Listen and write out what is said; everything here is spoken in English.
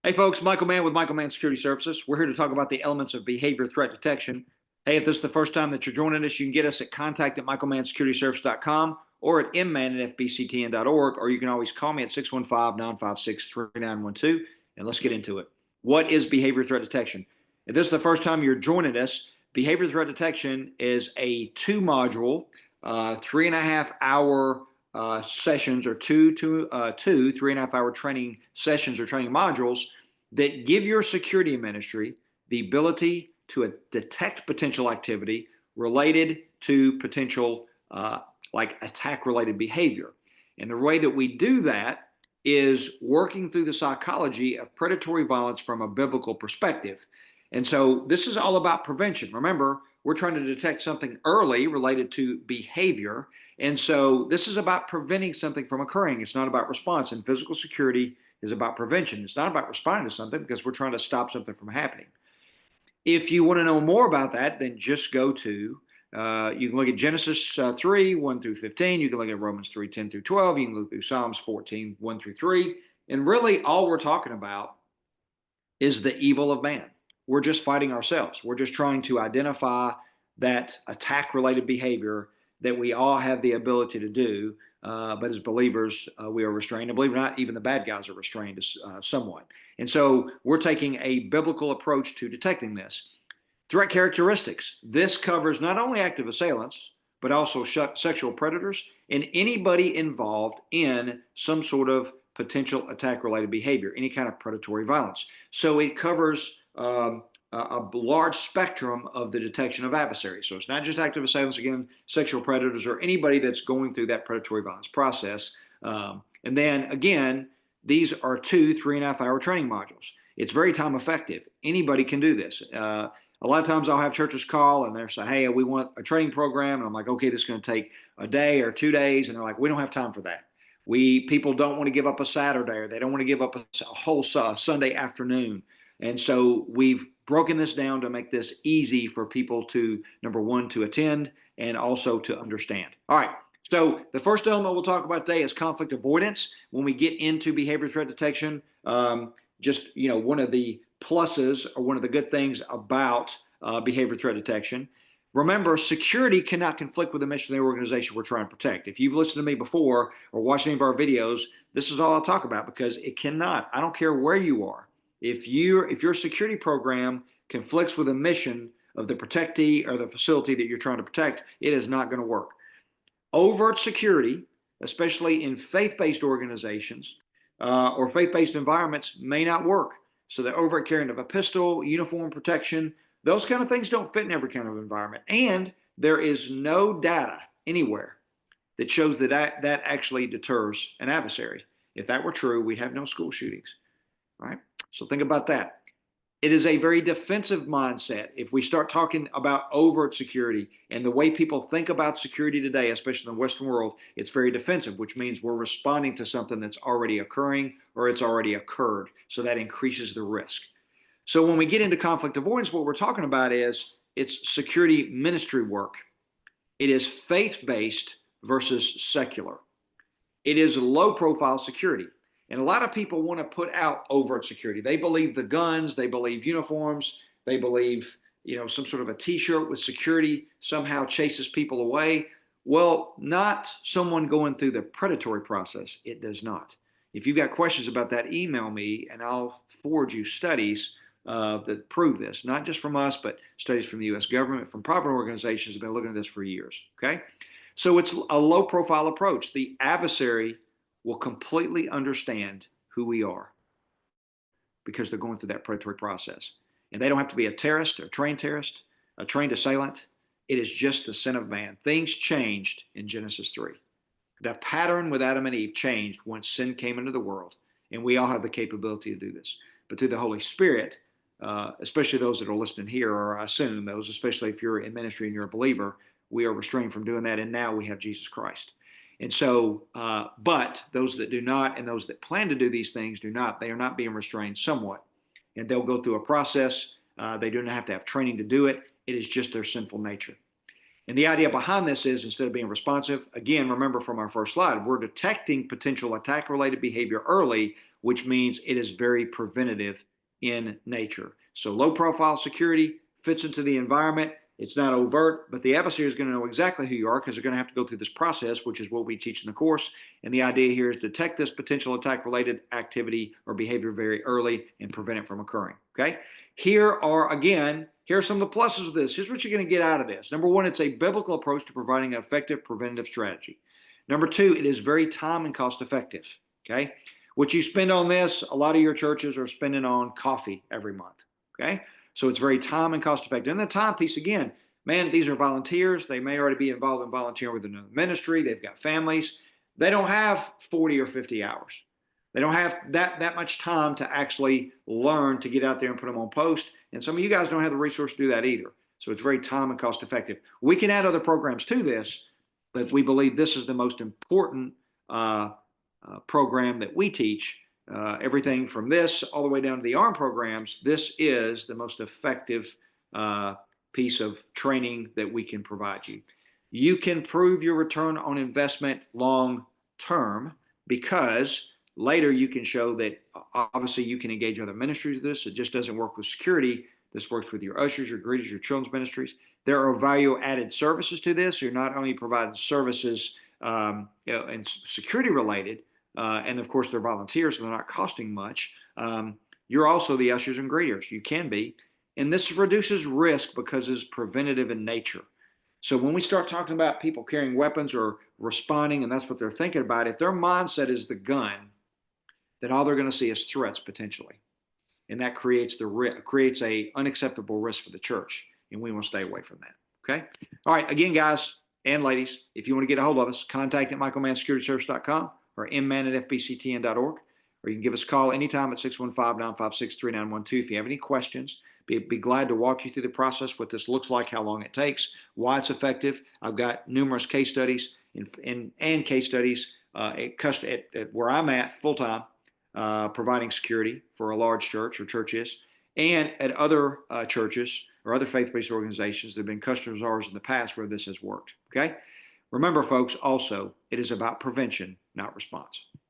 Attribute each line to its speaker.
Speaker 1: Hey folks, Michael Mann with Michael Mann Security Services. We're here to talk about the elements of behavior threat detection. Hey, if this is the first time that you're joining us, you can get us at contact@michaelmannsecurityservice.com or at mmann@fbctn.org, or you can always call me at 615-956-3912, and let's get into it. What is behavior threat detection? If this is the first time you're joining us, behavior threat detection is a two-module, 3.5 hour sessions, or two 3.5 hour training sessions or training modules that give your security ministry the ability to detect potential activity related to potential like attack related behavior. And the way that we do that is working through the psychology of predatory violence from a biblical perspective. And so this is all about prevention. Remember, we're trying to detect something early related to behavior. And so this is about preventing something from occurring. It's not about response. And physical security is about prevention. It's not about responding to something because we're trying to stop something from happening. If you want to know more about that, then just go to, you can look at Genesis 3, 1 through 15. You can look at Romans 3, 10 through 12. You can look through Psalms 14, 1 through 3. And really all we're talking about is the evil of man. We're just fighting ourselves. We're just trying to identify that attack related behavior that we all have the ability to do. But as believers, we are restrained. And believe it or not, even the bad guys are restrained somewhat. And so we're taking a biblical approach to detecting this. Threat characteristics. This covers not only active assailants, but also sexual predators and anybody involved in some sort of potential attack related behavior, any kind of predatory violence. So it covers a large spectrum of the detection of adversaries. So it's not just active assailants, again, sexual predators, or anybody that's going through that predatory violence process. And then again, these are 2 3.5 hour training modules. It's very time effective. Anybody can do this. A lot of times I'll have churches call and they'll say, hey, we want a training program. And I'm like, okay, this is going to take a day or 2 days. And they're like, we don't have time for that. People don't want to give up a Saturday, or they don't want to give up a whole Sunday afternoon. And so we've broken this down to make this easy for people to, number one, to attend and also to understand. All right. So the first element we'll talk about today is conflict avoidance. When we get into behavior threat detection, one of the pluses or one of the good things about behavior threat detection. Remember, security cannot conflict with the mission of the organization we're trying to protect. If you've listened to me before or watched any of our videos, this is all I'll talk about, because it cannot. I don't care where you are. If your security program conflicts with the mission of the protectee or the facility that you're trying to protect, it is not going to work. Overt security, especially in faith-based organizations or faith-based environments, may not work. So the overt carrying of a pistol, uniform protection, those kind of things don't fit in every kind of environment. And there is no data anywhere that shows that that actually deters an adversary. If that were true, we'd have no school shootings, right? So think about that. It is a very defensive mindset. If we start talking about overt security and the way people think about security today, especially in the Western world, it's very defensive, which means we're responding to something that's already occurring or it's already occurred. So that increases the risk. So when we get into conflict avoidance, what we're talking about is it's security ministry work. It is faith-based versus secular. It is low profile security. And a lot of people want to put out overt security. They believe the guns, they believe uniforms, they believe, some sort of a t-shirt with security somehow chases people away. Well, not someone going through the predatory process. It does not. If you've got questions about that, email me and I'll forward you studies that prove this, not just from us, but studies from the U.S. government, from private organizations have been looking at this for years. Okay. So it's a low profile approach. The adversary will completely understand who we are because they're going through that predatory process. And they don't have to be a terrorist, a trained assailant. It is just the sin of man. Things changed in Genesis 3. The pattern with Adam and Eve changed once sin came into the world, and we all have the capability to do this. But through the Holy Spirit, especially those that are listening here, or I assume those, especially if you're in ministry and you're a believer, we are restrained from doing that, and now we have Jesus Christ. And so, but those that do not and those that plan to do these things do not. They are not being restrained somewhat. And they'll go through a process. They do not have to have training to do it. It is just their sinful nature. And the idea behind this is, instead of being responsive, again, remember from our first slide, we're detecting potential attack-related behavior early. which means it is very preventative in nature. So low profile security fits into the environment. It's not overt, but the adversary is going to know exactly who you are because they're going to have to go through this process, which is what we teach in the course. And the idea here is detect this potential attack-related activity or behavior very early and prevent it from occurring. Okay? Here are some of the pluses of this. Here's what you're going to get out of this. Number one, it's a biblical approach to providing an effective preventative strategy. Number two, it is very time and cost effective. Okay? What you spend on this, a lot of your churches are spending on coffee every month. Okay? So it's very time and cost effective. And the time piece, again, man, these are volunteers. They may already be involved in volunteering with another ministry. They've got families. They don't have 40 or 50 hours. They don't have that much time to actually learn to get out there and put them on post. And some of you guys don't have the resource to do that either. So it's very time and cost effective. We can add other programs to this, but we believe this is the most important program that we teach. Everything from this all the way down to the ARM programs, this is the most effective piece of training that we can provide you. You can prove your return on investment long term because later you can show that obviously you can engage other ministries with this. It just doesn't work with security. This works with your ushers, your greeters, your children's ministries. There are value-added services to this. You're not only providing services and security related, and of course they're volunteers, so they're not costing much. You're also the ushers and greeters. You can be. And this reduces risk because it's preventative in nature. So when we start talking about people carrying weapons or responding, and that's what they're thinking about, if their mindset is the gun, then all they're going to see is threats potentially. And that creates a unacceptable risk for the church. And we want to stay away from that. Okay? All right. Again, guys and ladies, if you want to get a hold of us, contact at michaelmannsecurityservice.com or mmann@fbctn.org. Or you can give us a call anytime at 615-956-3912 if you have any questions. Be glad to walk you through the process, what this looks like, how long it takes, why it's effective. I've got numerous case studies and case studies at where I'm at full-time, providing security for a large church or churches, and at other churches or other faith-based organizations that have been customers of ours in the past where this has worked. Okay? Remember, folks, also, it is about prevention, not response.